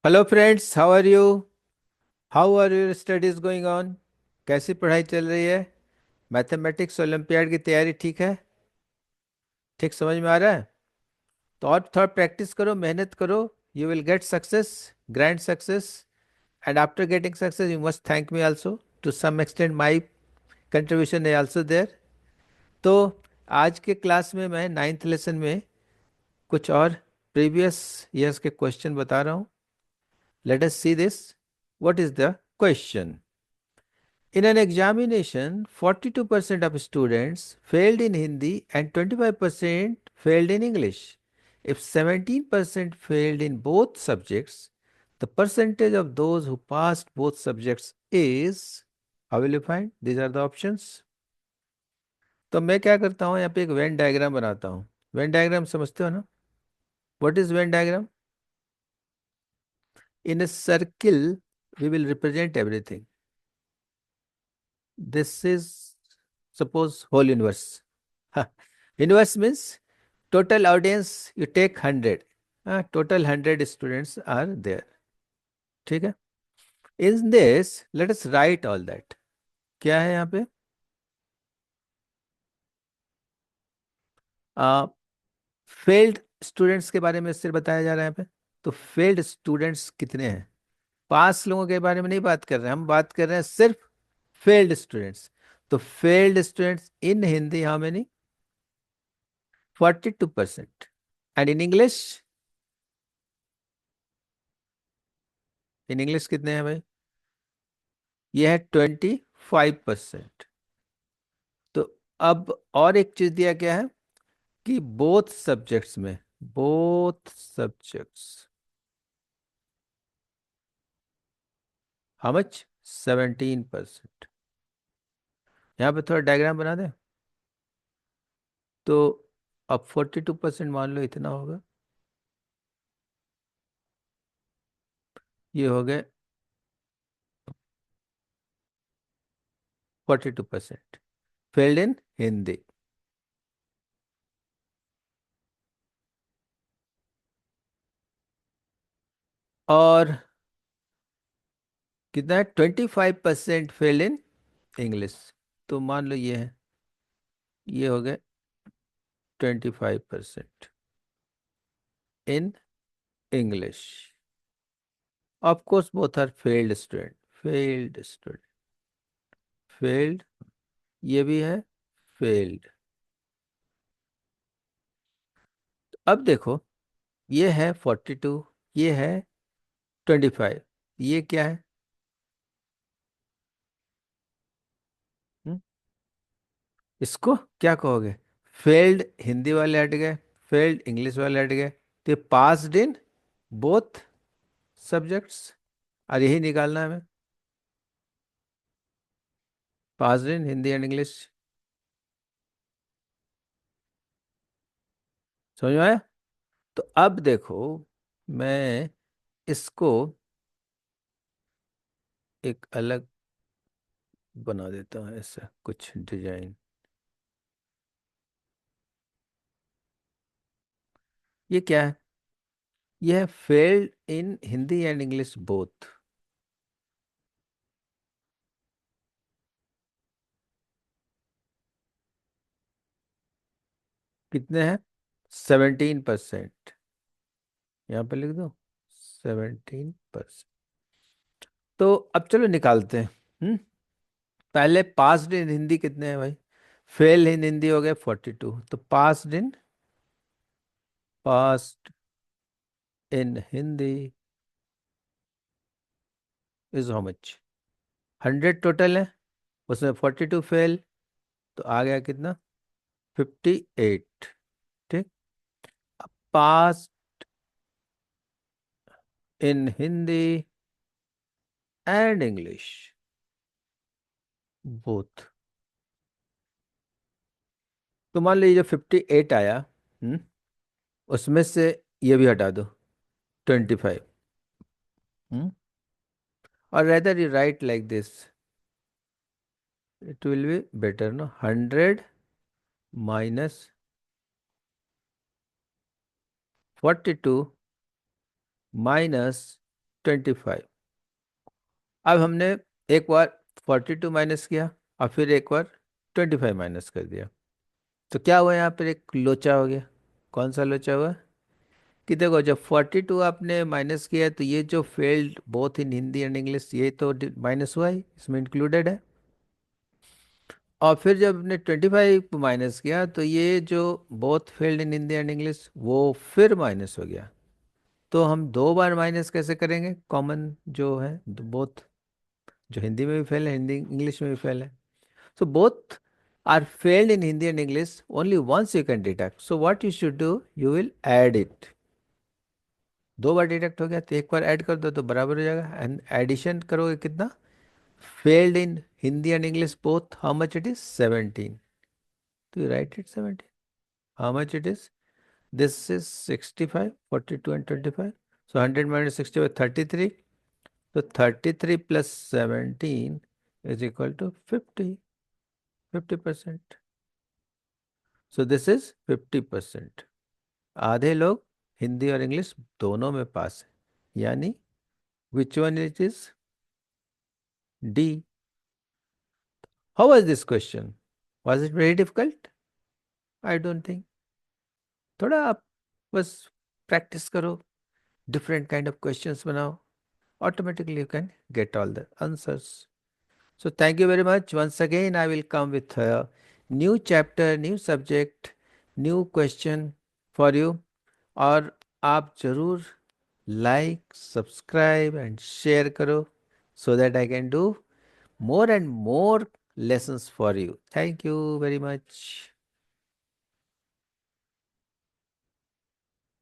Hello friends, how are you? How are your studies going on? कैसी पढ़ाई चल रही है? मैथमेटिक्स ओलंपियाड की तैयारी ठीक है? ठीक समझ में आ रहा है? तो और थोड़ा प्रैक्टिस करो, मेहनत करो। You will get success, grand success. And after getting success you must thank me also. To some extent my contribution is also there. तो आज के क्लास में मैं नाइन्थ लेसन में कुछ और प्रीवियस ईयर्स के क्वेश्चन बता रहा हूँ। Let us see this. What is the question? In an examination, 42% of students failed in Hindi and 25% failed in English. If 17% failed in both subjects, the percentage of those who passed both subjects is, how will you find? These are the options. तो मैं क्या करता हूँ, यहाँ पे एक Venn diagram बनाता हूँ। वेन डायग्राम समझते हो ना? What is Venn diagram? In a circle, we will represent everything. This is, suppose, whole universe. Universe means total audience, you take 100. Total 100 students are there. ठीक है? In this, let us write all that. क्या है यहाँ पे? Failed students के बारे में सिर्फ बताया जा रहा है यहाँ पे। तो फेल्ड स्टूडेंट्स कितने हैं? पास लोगों के बारे में नहीं बात कर रहे हैं, हम बात कर रहे हैं सिर्फ फेल्ड स्टूडेंट्स। तो failed students in Hindi how many? 42%। And in English? In English कितने हैं भाई? ये है 25%। तो अब और एक चीज दिया गया है कि बोथ सब्जेक्ट्स में, बोथ सब्जेक्ट्स, हाउ मच? 17%। यहाँ पे थोड़ा डायग्राम बना दें। तो अब 42% मान लो इतना होगा। ये हो गए 42% फेल्ड इन हिंदी। और कितना है? 25% फेल्ड इन इंग्लिश। तो मान लो ये है, ये हो गए 25% in English. Of course, both are failed student, failed student, failed। ये भी है failed। अब देखो, ये है 42, ये है 25, ये क्या है? हम्म? इसको क्या कहोगे? फेल्ड हिंदी वाले हट गए, फेल्ड इंग्लिश वाले हट गए, तो पास्ड इन बोथ सब्जेक्ट्स। और यही निकालना है हमें, passed in Hindi and English. समझ में आया? तो अब देखो, मैं इसको एक अलग बना देता हूँ, ऐसा कुछ डिजाइन। ये क्या है? ये है failed in Hindi and English both. कितने हैं? 17%। यहाँ पे लिख दो 17%। तो अब चलो निकालते हैं। पहले पास्ड इन हिंदी कितने हैं भाई? फेल इन हिंदी हो गए 42, तो passed in, past in Hindi is how much? 100 total है, उसमें 42 फेल, तो आ गया कितना? 58। ठीक। पास इन हिंदी एंड इंग्लिश बोथ। तो मान लीजिए 58 आया। हम्म उसमें से ये भी हटा दो, 25। हम्म और rather you write like this, it will be better no. 100 minus 42 minus 25। अब हमने एक बार 42 माइनस किया और फिर एक बार 25 माइनस कर दिया, तो क्या हुआ, यहाँ पर एक लोचा हो गया। कौन सा लोचा हुआ? कि देखो जब 42 आपने माइनस किया है, तो ये जो failed both in Hindi and English, ये तो माइनस हुआ ही, इसमें इंक्लूडेड है। और फिर जब हमने 25 माइनस किया, तो ये जो both failed in Hindi and English, वो फिर माइनस हो गया। तो हम दो बार माइनस कैसे करेंगे? कॉमन जो है बोथ, जो हिंदी में भी फेल है, हिंदी इंग्लिश में भी फेल है। So both are failed in Hindi and English. Only once you can deduct. So what you should do? You will add it. दो बार डिडक्ट हो गया, तो एक बार ऐड कर दो तो बराबर हो जाएगा। एंड एडिशन करोगे कितना? Failed in Hindi and English both, how much it is? 17। तो you write it 17। How much it is? This is 65, 42 and 25। So 100 minus 65, 33। तो 33 plus 17 is equal to 50, 50%। So this is 50%। आधे लोग हिंदी और इंग्लिश दोनों में पास है, यानी which one it is? D. How was this question? Was it very difficult? I don't think. थोड़ा आप बस प्रैक्टिस करो, डिफरेंट काइंड ऑफ क्वेश्चंस बनाओ, automatically you can get all the answers. So thank you very much. Once again, I will come with a new chapter, new subject, new question for you. और आप जरूर like, subscribe and share करो, so that I can do more and more lessons for you. Thank you very much.